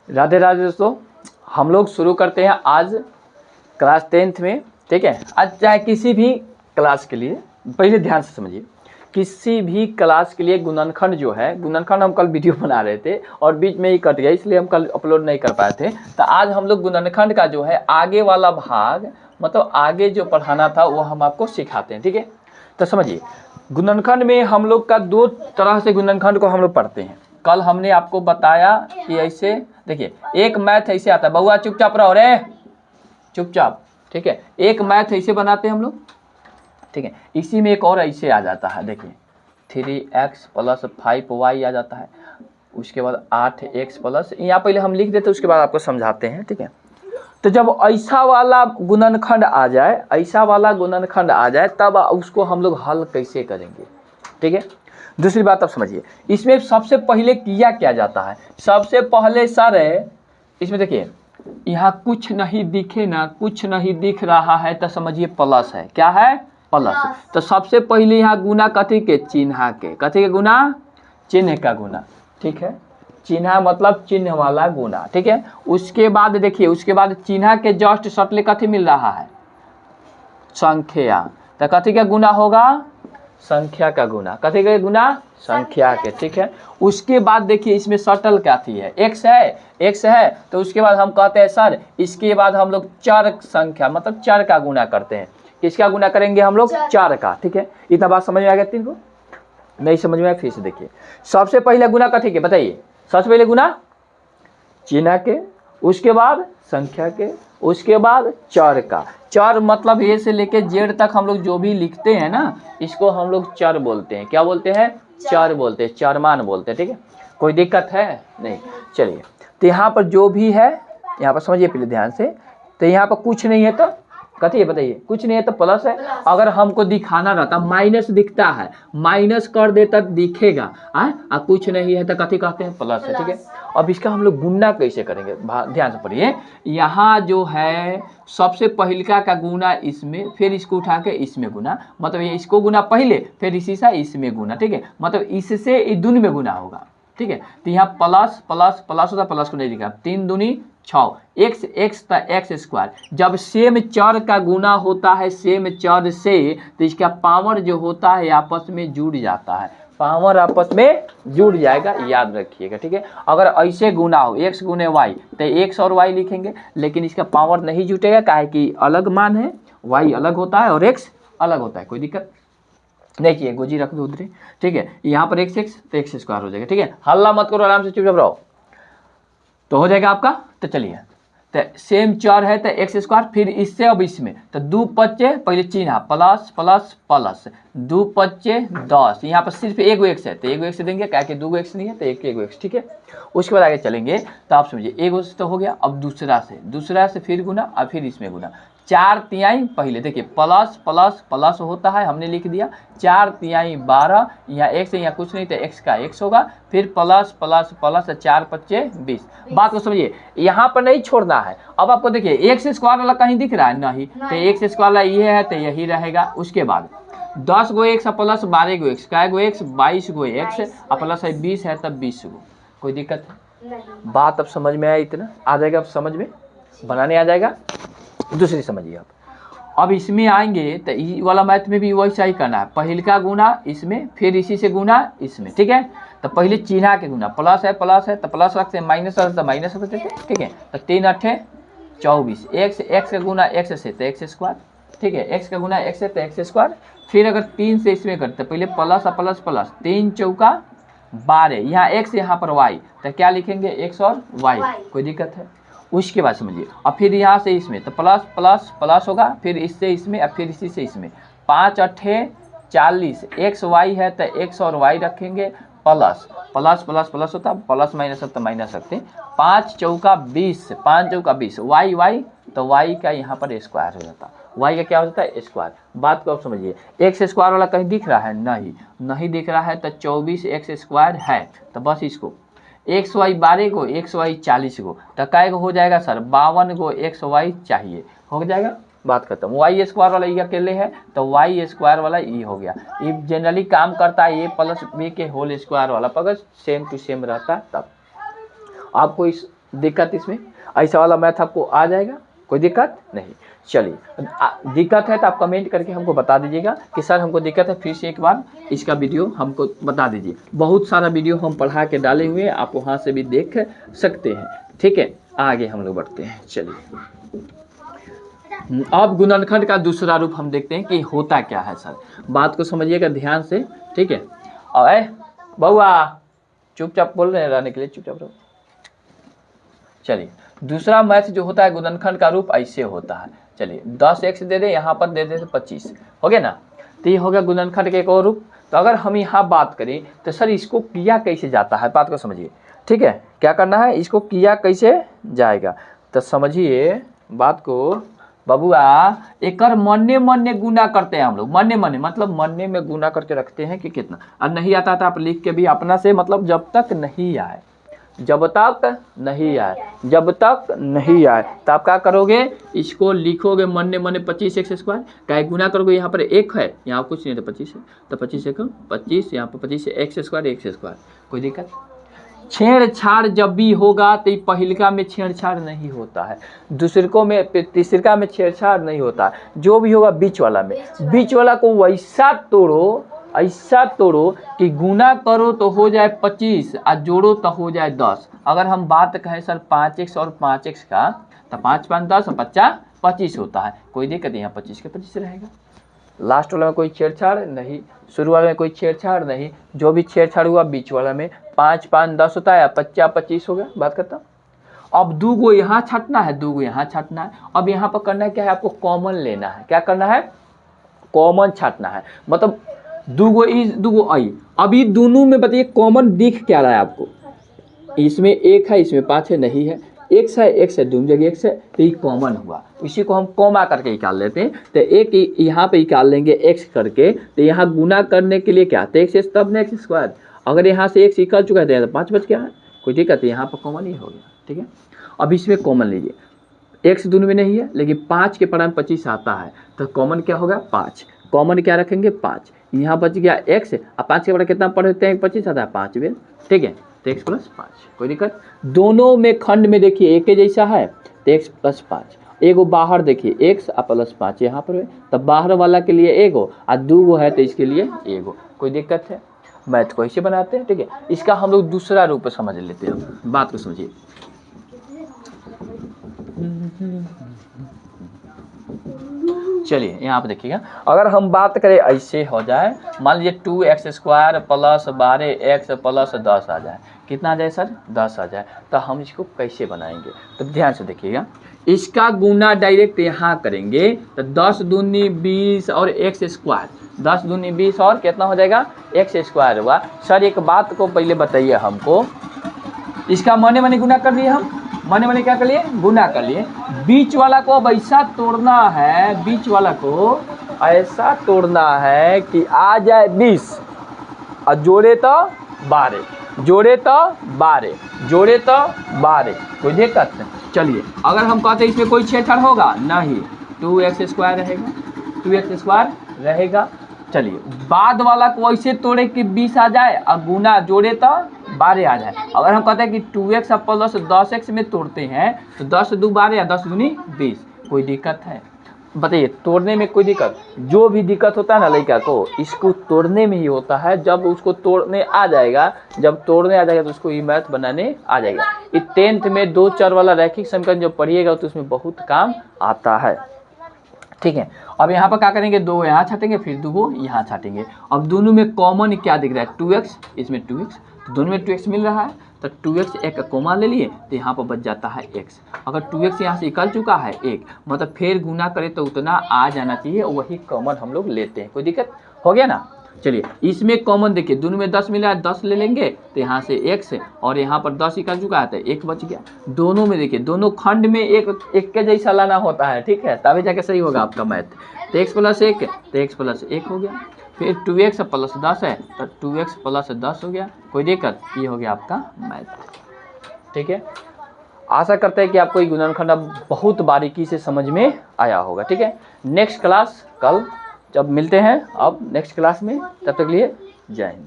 राधे राधे दोस्तों, हम लोग शुरू करते हैं आज क्लास 10th में। ठीक है, आज चाहे किसी भी क्लास के लिए, पहले ध्यान से समझिए, किसी भी क्लास के लिए गुणनखंड जो है, गुणनखंड हम कल वीडियो बना रहे थे और बीच में ही कट गया, इसलिए हम कल अपलोड नहीं कर पाए थे। तो आज हम लोग गुणनखंड का जो है आगे वाला भाग, मतलब आगे जो पढ़ाना था वो हम आपको सिखाते हैं। ठीक है, तो समझिए, गुणनखंड में हम लोग का दो तरह से गुणनखंड को हम लोग पढ़ते हैं। कल हमने आपको बताया कि ऐसे देखिए, एक मैथ ऐसे आता है, बउआ चुपचाप रहो रे, चुपचाप। ठीक है, एक मैथ ऐसे बनाते हैं हम लोग। ठीक है, इसी में एक और ऐसे आ जाता है, देखिए 3x + 5y आ जाता है, उसके बाद 8x प्लस, यहाँ पहले हम लिख देते उसके बाद आपको समझाते हैं। ठीक है, तो जब ऐसा वाला गुणनखंड आ जाए, ऐसा वाला गुणनखंड आ जाए, तब उसको हम लोग हल कैसे करेंगे। ठीक है, दूसरी बात आप समझिए, इसमें सबसे पहले किया क्या जाता है, सबसे पहले सर इसमें देखिए, यहाँ कुछ नहीं दिखे ना, कुछ नहीं दिख रहा है तो समझिए प्लस है। क्या है? प्लस। तो सबसे पहले यहाँ गुना कथी के? चिन्ह के। कथी के गुना? चिन्ह का गुना। ठीक है, चिन्ह मतलब चिन्ह वाला गुना। ठीक है, उसके बाद देखिए, उसके बाद चिन्ह के जस्ट सटले कथी मिल रहा है? संख्या। तो कथी का गुना होगा? संख्या का गुना। कथी का गुना? संख्या के। ठीक है, उसके बाद देखिए इसमें सटल क्या थी है? x है, x है, तो उसके बाद हम कहते हैं सर इसके बाद हम लोग चर संख्या मतलब चर का गुना करते हैं। किसका गुना करेंगे हम लोग? चर का। ठीक है, इतना बात समझ में आ गया? तीन को नहीं समझ में आया फिर से देखिए। सबसे पहले गुना कथी के बताइए? सबसे पहले गुना चिन्ह के, उसके बाद संख्या के, उसके बाद चर का। चर मतलब ए से लेके जेड तक हम लोग जो भी लिखते हैं ना, इसको हम लोग चर बोलते हैं। क्या बोलते हैं? चर बोलते हैं, चरमान बोलते हैं। ठीक है, कोई दिक्कत है? नहीं। चलिए, तो यहाँ पर जो भी है, यहाँ पर समझिए पहले ध्यान से। तो यहाँ पर कुछ नहीं है तो कथी है बताइए? कुछ नहीं है तो प्लस है। अगर हमको दिखाना रहता, माइनस दिखता है, माइनस कर देता दिखेगा, कुछ नहीं है तो कथी कहते हैं? प्लस है। ठीक है, अब इसका हम लोग गुना कैसे करेंगे? ध्यान से पढ़िए, यहाँ जो है सबसे पहलका का गुना इसमें, फिर इसको उठा के इसमें गुना, मतलब ये इसको गुना पहले, फिर इसी से इसमें गुना। ठीक है, मतलब इससे दूनी में गुना होगा। ठीक है, तो यहाँ प्लस प्लस प्लस होता, प्लस को नहीं लिखा, 3 दूनी 6, x x था एक्स स्क्वायर। जब सेम चर का गुना होता है सेम चर से, तो इसका पावर जो होता है आपस में जुड़ जाता है, पावर आपस में जुड़ जाएगा, याद रखिएगा। ठीक है, अगर ऐसे गुना हो x गुने y, तो x और y लिखेंगे, लेकिन इसका पावर नहीं जुटेगा, काहे कि अलग मान है, y अलग होता है और x अलग होता है। कोई दिक्कत नहीं चाहिए, गोजी रख दो उधर। ठीक है, यहाँ पर x x तो x स्क्वायर हो जाएगा। ठीक है, हल्ला मत करो, आराम से चुपचाप रहो, तो हो जाएगा आपका। तो चलिए, तो सेम चर है तो एक्स स्क्वायर, फिर इससे अब इसमें, तो 2 पच्चे पहले चिन्ह प्लस प्लस प्लस, 2 पच्चे 10, यहाँ पर सिर्फ एक एक्स है तो एक एक्स देंगे, क्या कि 2 एक्स नहीं है तो एक एक्स। ठीक है, उसके बाद आगे चलेंगे, तो आप समझिए एक तो हो गया। अब दूसरा से फिर गुना और फिर इसमें गुना, 4 तिहाई पहले देखिए प्लस प्लस प्लस होता है, हमने लिख दिया 4 तिहाई 12, यहाँ एक्स है, यहाँ कुछ नहीं तो एक्स का एक्स होगा, फिर प्लस प्लस प्लस 4 पच्चे 20। बात को समझिए, यहाँ पर नहीं छोड़ना है। अब आपको देखिए एक्स स्क्वायर वाला कहीं दिख रहा है? नहीं, तो एक्स स्क्वायर वाला ये है तो यही रहेगा। उसके बाद 10 गो एक्स प्लस 12 गो एक्स, क्या गो एक्स? 22 गो एक्स, और प्लस है 20 है तब 20 गो। कोई दिक्कत है? बात अब समझ में आया? इतना आ जाएगा, अब समझ में बनाने आ जाएगा। दूसरी समझिए आप, अब इसमें आएंगे तो ये वाला मैथ में भी वैसा ही करना है, पहल का गुना इसमें, फिर इसी से गुना इसमें। ठीक है, तो पहले चिन्ह के गुना, प्लस है तो प्लस रखते हैं, माइनस है तो माइनस रखते हैं। ठीक है, तो 3 8 24, एक्स का गुना एक्स से तो एक्स स्क्वायर। ठीक है, एक्स का गुना एक्स से तो एक्स स्क्वायर, फिर अगर 3 से इसमें करते पहले प्लस प्लस प्लस, 3 चौका 12, यहाँ एक्स यहाँ पर वाई, तो क्या लिखेंगे? एक्स और वाई। कोई दिक्कत है? उसके बाद समझिए, अब फिर यहाँ से इसमें तो प्लस प्लस प्लस होगा, फिर इससे इसमें और फिर इसी से इसमें, 5 8 40, एक्स वाई है तो एक्स और वाई रखेंगे, प्लस प्लस प्लस प्लस होता है, प्लस माइनस होता है माइनस रखते हैं, 5 चौका 20, 5 चौका 20, वाई वाई तो वाई का यहाँ पर स्क्वायर हो जाता है, वाई का क्या हो जाता है? स्क्वायर। बात को आप समझिए, एक्स स्क्वायर वाला कहीं दिख रहा है? नहीं दिख रहा है, तो 24 एक्स स्क्वायर है, तो बस इसको एक्स वाई 12 गो, एक्स वाई 40 गो, तो कै गो हो जाएगा सर? 52 गो एक्स वाई चाहिए, हो जाएगा, बात खत्म। वाई स्क्वायर वाला ये अकेले है तो वाई स्क्वायर वाला ये हो गया। ये जनरली काम करता है ए प्लस बी के होल स्क्वायर वाला, पर अगर सेम टू सेम रहता है तब। आपको इस दिक्कत इसमें? ऐसा वाला मैथ आपको आ जाएगा, कोई दिक्कत नहीं। चलिए दिक्कत है तो आप कमेंट करके हमको बता दीजिएगा कि सर हमको दिक्कत है, फिर से एक बार इसका वीडियो हमको बता दीजिए। बहुत सारा वीडियो हम पढ़ा के डाले हुए हैं, आप वहाँ से भी देख सकते हैं। ठीक है, आगे हम लोग बढ़ते हैं। चलिए अब गुणनखंड का दूसरा रूप हम देखते हैं कि होता क्या है। सर बात को समझिएगा ध्यान से, ठीक है। और बउआ चुपचाप बोल रहे हैं रहने के लिए, चुपचाप रहो। चलिए दूसरा मैथ जो होता है गुणनखंड का रूप ऐसे होता है। चलिए 10x दे दे, यहाँ पर दे दे 25, हो गया ना। तो ये हो गया गुणनखंड के एक और रूप। तो अगर हम यहाँ बात करें तो सर इसको किया कैसे जाता है, बात को समझिए। ठीक है, क्या करना है, इसको किया कैसे जाएगा तो समझिए बात को बबुआ। एक मन्ने मन्ने गुना करते हैं हम लोग, मन्ने मन्ने मतलब मन्ने में गुना करके रखते हैं कि कितना। और नहीं आता था आप लिख के भी अपना से, मतलब जब तक नहीं आए, जब तक नहीं आए, जब तक नहीं आए तो आप क्या करोगे, इसको लिखोगे मन्ने मन्ने 25x स्क्वायर, क्या गुना करोगे, यहाँ पर 1 है, यहाँ कुछ नहीं तो 25 है, तो 25 1 25, यहाँ पर 25 x स्क्वायर, कोई दिक्कत। छेड़छाड़ जब भी होगा तो पहिलका में छेड़छाड़ नहीं होता है, दूसरकों में तीसरका में छेड़छाड़ नहीं होता है, जो भी होगा बीच वाला में। बीच वाला को वैसा तोड़ो, ऐसा तोड़ो कि गुना करो तो हो जाए 25 और जोड़ो तो हो जाए 10। अगर हम बात कहें सर 5x और 5x का, तो 5 5 10 और 50 25 होता है, कोई दिक्कत नहीं, यहाँ 25 के 25 रहेगा। लास्ट वाला में कोई छेड़छाड़ नहीं, शुरू वाले में कोई छेड़छाड़ नहीं, जो भी छेड़छाड़ हुआ बीच वाला में 5 5 10 होता है, 50 25 हो गया, बात करता हूँ। अब 2 गो यहाँ छाटना है, 2 गो यहाँ छाटना है। अब यहाँ पर करना है क्या है, आपको कॉमन लेना है। क्या करना है, कॉमन छाटना है, मतलब 2 गो इस 2 गो आई। अभी दोनों में बताइए कॉमन दिख क्या रहा है आपको, इसमें 1 है, इसमें 5 है, नहीं है, x है, x है, दोनों जगह x है, तो ये कॉमन हुआ। इसी को हम कॉमा करके निकाल लेते हैं। तो एक यहाँ पे निकाल लेंगे x करके, तो यहाँ गुना करने के लिए क्या, तो x तब ना x स्क्वायर। अगर यहाँ से x निकल चुका है तो 5 बच गया है, कोई दिक्कत है, यहाँ पर कॉमन ही हो गया। ठीक है, अब इसमें कॉमन लीजिए, x दोनों में नहीं है, लेकिन 5 के पड़ा में 25 आता है, तो कॉमन क्या होगा 5, कॉमन क्या रखेंगे 5, यहाँ बच गया x, और 5 के पड़ा कितना पढ़ते हैं 25 आता है 5 बेर। ठीक है, तो x + 5, कोई दिक्कत। दोनों में खंड में देखिए एक जैसा है, तो x + 5, एगो बाहर देखिए x + 5 यहाँ पर है, तब बाहर वाला के लिए एगो और 2 गो है तो इसके लिए एगो, कोई दिक्कत है। मैथ को ऐसे बनाते हैं। ठीक है, इसका हम लोग दूसरा रूप समझ लेते हैं, बात को समझिए। चलिए यहाँ पे देखिएगा, अगर हम बात करें ऐसे हो जाए, मान लीजिए 2x स्क्वायर + 12x + 10 आ जाए, कितना आ जाए सर 10 आ जाए, तो हम इसको कैसे बनाएंगे, तो ध्यान से देखिएगा। इसका गुना डायरेक्ट यहाँ करेंगे तो 10 दूनी 20 और x स्क्वायर, 10 दूनी 20 और कितना हो जाएगा x स्क्वायर हुआ। सर एक बात को पहले बताइए हमको, इसका मने मने गुना कर लिए हम, मने मने क्या कर लिए गुना कर लिए। बीच वाला को अब ऐसा तोड़ना है, बीच वाला को ऐसा तोड़ना है कि आ जाए 20 और जोड़े तो 12, जोड़े तो 12, जोड़े तो 12, कोई दिक्कत नहीं। चलिए अगर हम कहते हैं इसमें कोई छेड़छाड़ होगा नहीं, 2x स्क्वायर रहेगा, 2x स्क्वायर रहेगा। चलिए बाद वाला को ऐसे तोड़े कि 20 आ जाए और गुना जोड़े तो 12 आ जाए। अगर हम कहते हैं कि 2x + 10x में तोड़ते हैं तो 10 2 12 या 10 दूनी 20, कोई दिक्कत है बताइए, तोड़ने में कोई दिक्कत? जो भी दिक्कत होता है ना लड़का को, इसको तोड़ने में ही होता है। जब उसको तोड़ने आ जाएगा, जब तोड़ने आ जाएगा तो उसको ये मैथ बनाने आ जाएगा। ये 10th में 2 चर वाला रैखिक समीकरण जब पढ़िएगा तो उसमें बहुत काम आता है। ठीक है, अब यहाँ पर क्या करेंगे, 2 यहाँ छाटेंगे, फिर 2 यहाँ छाटेंगे। अब दोनों में कॉमन क्या दिख रहा है 2x, इसमें 2x, तो दोनों में 2x मिल रहा है, तो 2x एक कॉमा ले लिए तो यहाँ पर बच जाता है x। अगर 2x यहाँ से निकल चुका है 1, मतलब फिर गुना करें तो उतना आ जाना चाहिए, वही कॉमन हम लोग लेते हैं, कोई दिक्कत हो गया ना। चलिए इसमें कॉमन देखिए, दोनों में 10 मिला है, 10 ले लेंगे तो यहाँ से x, और यहाँ पर 10 निकल चुका है तो 1 बच गया। दोनों में देखिए, दोनों खंड में एक के जैसा लाना होता है, ठीक है, तभी जाके सही होगा आपका मैथ। तो x + 1 तो x + 1 हो गया, फिर 2x + 10 है तो 2x + 10 हो गया, कोई दिक्कत, ये हो गया आपका मैथ। ठीक है, आशा करते हैं कि आपको ये गुणनखंड अब बहुत बारीकी से समझ में आया होगा। ठीक है, नेक्स्ट क्लास कल जब मिलते हैं अब नेक्स्ट क्लास में, तब तक लिए जय हिंद।